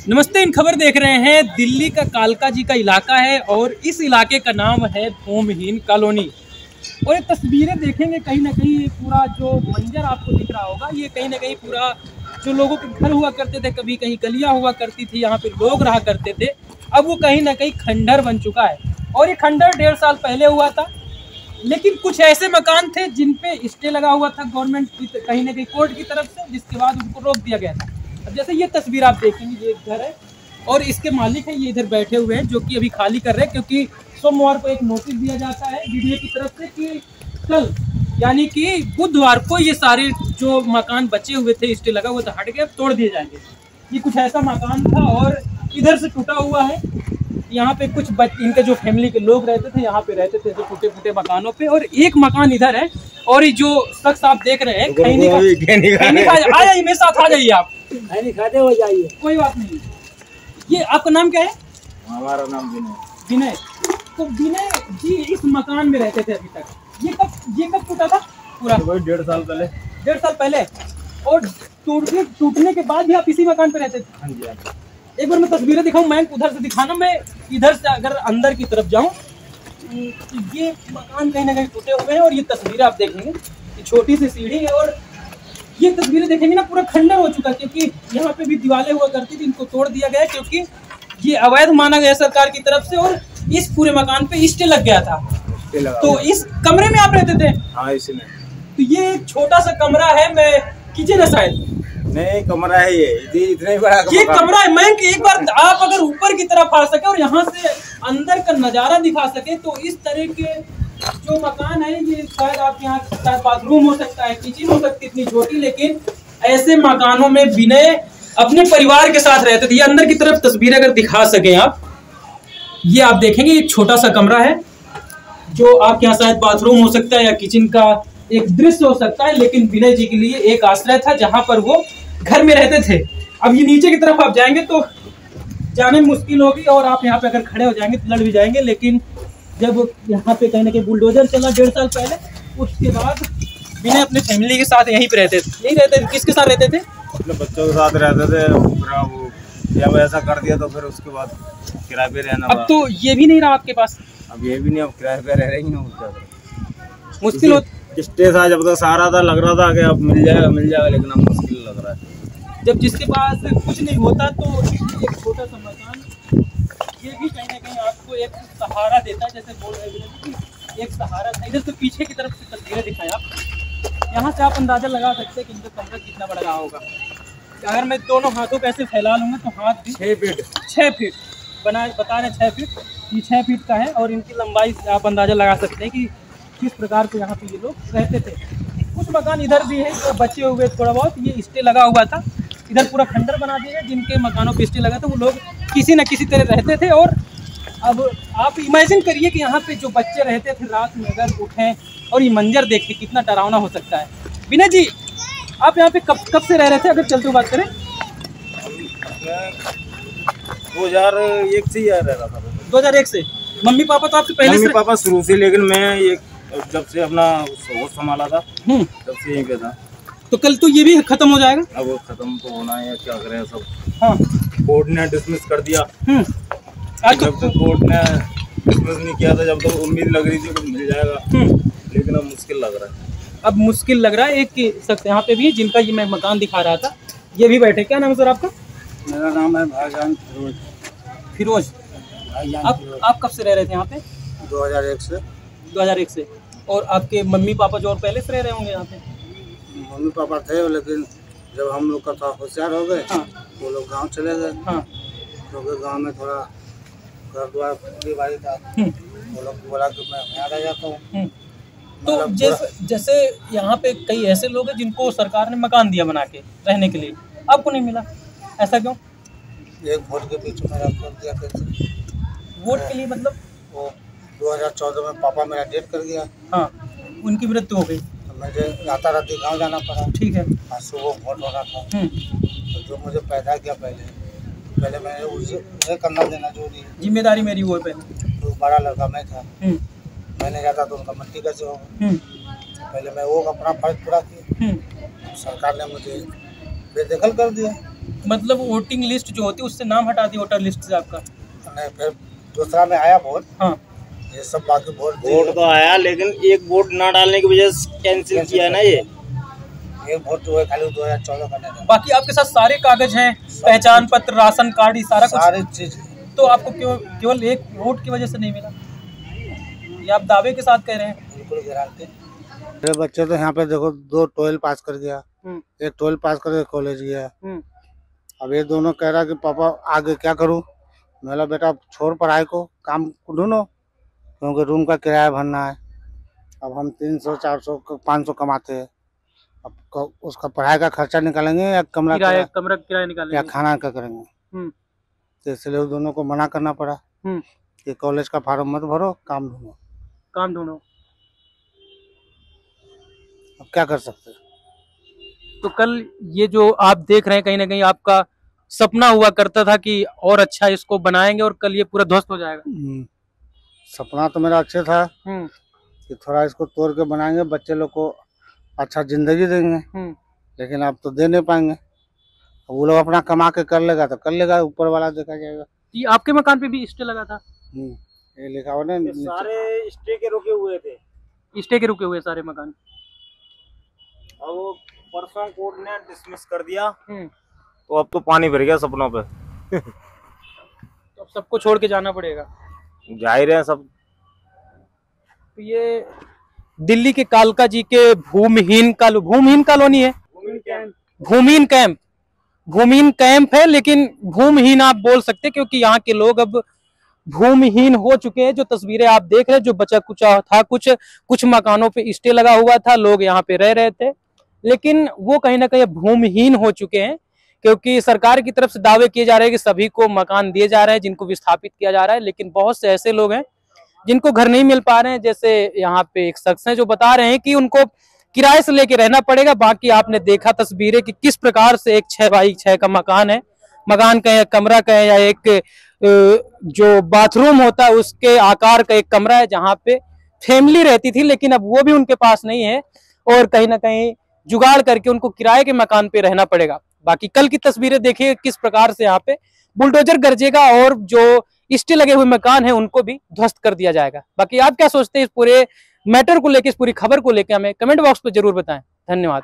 नमस्ते। इन खबर देख रहे हैं। दिल्ली का कालका जी का इलाका है और इस इलाके का नाम है भूमिहीन कॉलोनी। और ये तस्वीरें देखेंगे कहीं ना कहीं पूरा जो मंजर आपको दिख रहा होगा, ये कहीं ना कहीं पूरा जो लोगों के घर हुआ करते थे, कभी कहीं गलियां हुआ करती थी, यहाँ पे लोग रहा करते थे, अब वो कहीं ना कहीं खंडर बन चुका है। और ये खंडर 1.5 साल पहले हुआ था, लेकिन कुछ ऐसे मकान थे जिन पे स्टे लगा हुआ था गवर्नमेंट की, कहीं ना कहीं कोर्ट की तरफ से, जिसके बाद उनको रोक दिया गया था। अब जैसे ये तस्वीर आप देखेंगे, ये एक घर है और इसके मालिक है, ये इधर बैठे हुए हैं, जो कि अभी खाली कर रहे हैं, क्योंकि सोमवार को एक नोटिस दिया जाता है बीडीए की तरफ से कि कल यानी कि बुधवार को ये सारे जो मकान बचे हुए थे, स्टे लगा हुआ था, हट गए, तोड़ दिए जाएंगे। ये कुछ ऐसा मकान था और इधर से टूटा हुआ है। यहाँ पे कुछ इनके जो फैमिली के लोग रहते थे, यहाँ पे रहते थे जो टूटे फूटे मकानों पे, और एक मकान इधर है। और ये जो शख्स आप देख रहे हैं, खैनी आ जाइए मेरे साथ, आ जाइए आप, खैनी खाते हो जाइए, कोई बात नहीं। ये आपका नाम क्या है? हमारा नाम विनय। विनय। तो विनय जी इस मकान में रहते थे अभी तक। ये कब टूटा था? पूरा 1.5 साल पहले। 1.5 साल पहले। और टूटने के बाद भी आप इसी मकान पे रहते थे? हाँ जी। एक बार मैं तस्वीरें दिखाऊं, मैं उधर से दिखाना, मैं इधर से अगर अंदर की तरफ जाऊं तो ये मकान कहीं ना कहीं टूटे हुए हैं। और ये तस्वीरें आप देखेंगे, ये छोटी सी सीढ़ी है और ये तस्वीरें देखेंगे ना, पूरा खंडर हो चुका है, क्योंकि यहाँ पे भी दीवारें हुआ करती थी, इनको तोड़ दिया गया क्योंकि ये अवैध माना गया सरकार की तरफ से। और इस पूरे मकान पे स्टे लग गया था। तो इस कमरे में आप रहते थे? हाँ, इसी में। तो ये एक छोटा सा कमरा है, मैं किचन है शायद, नहीं कमरा है ये इतना ही बड़ा ये कमरा है। मैं एक बार आप अगर ऊपर की तरफ आ सके और यहाँ से अंदर का नजारा दिखा सके, तो इस तरह के जो मकान है, ये शायद आपके यहाँ शायद बाथरूम हो सकता है, किचन हो सकती है, इतनी छोटी। लेकिन ऐसे मकानों में विनय अपने परिवार के साथ रहते थे। ये अंदर की तरफ तस्वीर अगर दिखा सके आप, ये आप देखेंगे, एक छोटा सा कमरा है जो आपके यहाँ शायद बाथरूम हो सकता है या किचन का एक दृश्य हो सकता है। लेकिन विनय जी के लिए एक आश्रय था जहां पर वो घर में रहते थे। अब ये नीचे की तरफ आप जाएंगे तो जाने में मुश्किल होगी, और आप यहाँ पे अगर खड़े हो जाएंगे तो लड़ भी जाएंगे। लेकिन जब यहाँ पे कहीं ना कहीं बुलडोजर चला 1.5 साल पहले, उसके बाद विनय अपने फैमिली के साथ यहीं पे रहते थे। यहीं रहते थे? किसके साथ रहते थे? अपने बच्चों के साथ रहते थे। वो जब ऐसा कर दिया तो फिर उसके बाद किराए पे रहना। अब तो ये भी नहीं रहा आपके पास? अब ये भी नहीं, अब किराए पे रह रही हूँ। मुश्किल हो स्टे था जब तक सहारा था, लग रहा था कि अब मिल जाएगा, लेकिन अब मुश्किल लग रहा है। जब जिसके पास कुछ नहीं होता तो एक छोटा सा मकान, ये भी कहीं ना कहीं आपको एक सहारा देता है। जैसे बोल रहे हैं एक सहारा था। इधर से पीछे की तरफ से तस्वीरें दिखाएं आप, यहाँ से आप अंदाजा लगा सकते हैं कि इनका कमरा कितना बड़ा रहा होगा। अगर मैं दोनों हाथों पे ऐसे फैला लूँगा तो हाथ भी 6 फीट बता रहे 6 फीट, ये 6 फीट का है। और इनकी लंबाई से आप अंदाजा लगा सकते हैं कि किस प्रकार से यहाँ पे ये लोग रहते थे। कुछ मकान इधर भी है जो बचे हुए थोड़ा बहुत, ये स्टे लगा हुआ था। इधर पूरा खंडर बना दिया है। जिनके मकानों पे स्टे लगा था वो लोग किसी न किसी तरह रहते थे। और अब आप इमेजिन करिए कि यहाँ पे जो बच्चे रहते थे, रात में अगर उठें और ये मंजर देखें, कितना डरावना हो सकता है। विनय जी, आप यहाँ पे कब से रह रहे थे, अगर चलते हुए बात करें? 2001 से ही रह रहा था। 2001 से? मम्मी पापा तो आपके पहले? मम्मी पापा शुरू से, लेकिन मैं ये जब से अपना होश संभाला था तब से यहीं पे था। तो कल तो ये भी खत्म हो जाएगा? अब वो खत्म तो होना है, क्या करें सब। हाँ, कोर्ट ने डिसमिस कर दिया। जब तक कोर्ट ने डिसमिस नहीं किया था, जब तक उम्मीद लग रही थी कुछ मिल जाएगा, लेकिन अब मुश्किल लग रहा है। अब मुश्किल लग रहा है। एक शख्स यहाँ पे भी है जिनका ये मैं मकान दिखा रहा था, ये भी बैठे। क्या नाम है सर आपका? मेरा नाम है भाईजान फिरोज। आप कब से रह रहे थे यहाँ पे? 2001 से। 2001 से। और आपके मम्मी पापा जो और पहले से रह रहे होंगे यहाँ पे? मम्मी पापा थे, लेकिन जब हम लोग का थोड़ा होशियार हो गए, हाँ, वो लोग गांव चले गए। हाँ, क्योंकि गांव में थोड़ा घर द्वार भारी था, वो लोग बोला कि मैं यहाँ रह जाता हूँ। तो जैसे यहाँ पे कई ऐसे लोग हैं जिनको सरकार ने मकान दिया बना के रहने के लिए, आपको नहीं मिला, ऐसा क्यों? एक वोट के बीच में कर दिया। कैसे वोट के लिए? मतलब वो 2014 में पापा मेरा डेथ कर गया। हाँ, उनकी मृत्यु हो गई। तो मुझे राताराती गांव जाना पड़ा। ठीक है। आज सुबह वोट हो रहा था। तो जो मुझे पैदा किया पहले मैंने उसे करना देना जो नहीं, जिम्मेदारी मेरी वो है पहले। तो बड़ा लड़का मैं था, मैंने जाता तो उनका मट्टी कैसे होगा। पहले मैं वो अपना फर्ज पूरा किया, सरकार ने मुझे बेदखल कर दिया। मतलब वोटिंग लिस्ट जो होती है उससे नाम हटा दी वोटर लिस्ट से आपका? नहीं, फिर दूसरा में आया वोट। हाँ, ये सब बाकी वोट तो आया, लेकिन एक वोट ना डालने की वजह से कैंसिल किया ना ये। एक वोट जो है खाली 2014 का नहीं। बाकी आपके साथ सारे कागज हैं, पहचान पत्र, राशन कार्ड, ये सारा कुछ? सारी चीज। तो आपको केवल एक वोट की वजह से नहीं मिला, ये आप दावे के साथ कह रहे हैं? बिल्कुल गारंटी। मेरे बच्चे तो यहाँ पे देखो 2 12 पास कर गया, एक 12 पास करके कॉलेज गया। अब ये दोनों कह रहा कि पापा आगे क्या करूं। मेरा बेटा छोड़ पढ़ाई को, काम ढूंढो, क्योंकि रूम का किराया भरना है। अब हम 300 400 500 कमाते हैं, अब उसका पढ़ाई का खर्चा निकालेंगे या कमरा किराया निकालेंगे या खाना का करेंगे। तो इसलिए दोनों को मना करना पड़ा कि कॉलेज का फॉर्म मत भरो, काम ढूंढो। अब क्या कर सकते हैं। तो कल ये जो आप देख रहे हैं, कहीं ना कहीं आपका सपना हुआ करता था कि और अच्छा इसको बनाएंगे और कल ये पूरा ध्वस्त हो जाएगा। सपना तो मेरा अच्छा था कि थोड़ा इसको तोड़ के बनाएंगे, बच्चे लोग को अच्छा जिंदगी देंगे, लेकिन अब तो दे नहीं पाएंगे। वो लोग अपना कमा के कर लेगा तो कर लेगा, ऊपर वाला देखा जाएगा। ये आपके मकान पे भी स्टे लगा था? ये लिखा हुआ ना, सारे स्टे के रुके हुए थे, स्टे के रुके हुए सारे मकान। अब वो परसों कोर्ट ने डिसमिस कर दिया, तो अब तो पानी भर गया सपनों पे। तो अब सबको छोड़ के जाना पड़ेगा, जाहिर है सब। तो ये दिल्ली के कालका जी के भूमिहीन कॉलोनी है, भूमिहीन कैंप है, लेकिन भूमिहीन आप बोल सकते क्योंकि यहाँ के लोग अब भूमिहीन हो चुके हैं। जो तस्वीरें आप देख रहे हैं, जो बचा कुचा था, कुछ मकानों पे स्टे लगा हुआ था, लोग यहाँ पे रह रहे थे, लेकिन वो कहीं ना कहीं भूमिहीन हो चुके हैं क्योंकि सरकार की तरफ से दावे किए जा रहे हैं कि सभी को मकान दिए जा रहे हैं, जिनको विस्थापित किया जा रहा है, लेकिन बहुत से ऐसे लोग हैं जिनको घर नहीं मिल पा रहे हैं। जैसे यहाँ पे एक शख्स है जो बता रहे हैं कि उनको किराए से लेके रहना पड़ेगा। बाकी आपने देखा तस्वीरें कि किस प्रकार से एक 6x6 का मकान है, मकान का एक कमरा का है या एक जो बाथरूम होता है उसके आकार का एक कमरा है जहाँ पे फैमिली रहती थी, लेकिन अब वो भी उनके पास नहीं है और कहीं ना कहीं जुगाड़ करके उनको किराए के मकान पे रहना पड़ेगा। बाकी कल की तस्वीरें देखिए किस प्रकार से यहाँ पे बुलडोजर गरजेगा और जो स्टे लगे हुए मकान है उनको भी ध्वस्त कर दिया जाएगा। बाकी आप क्या सोचते हैं इस पूरे मैटर को लेकर, इस पूरी खबर को लेकर, हमें कमेंट बॉक्स पे जरूर बताएं। धन्यवाद।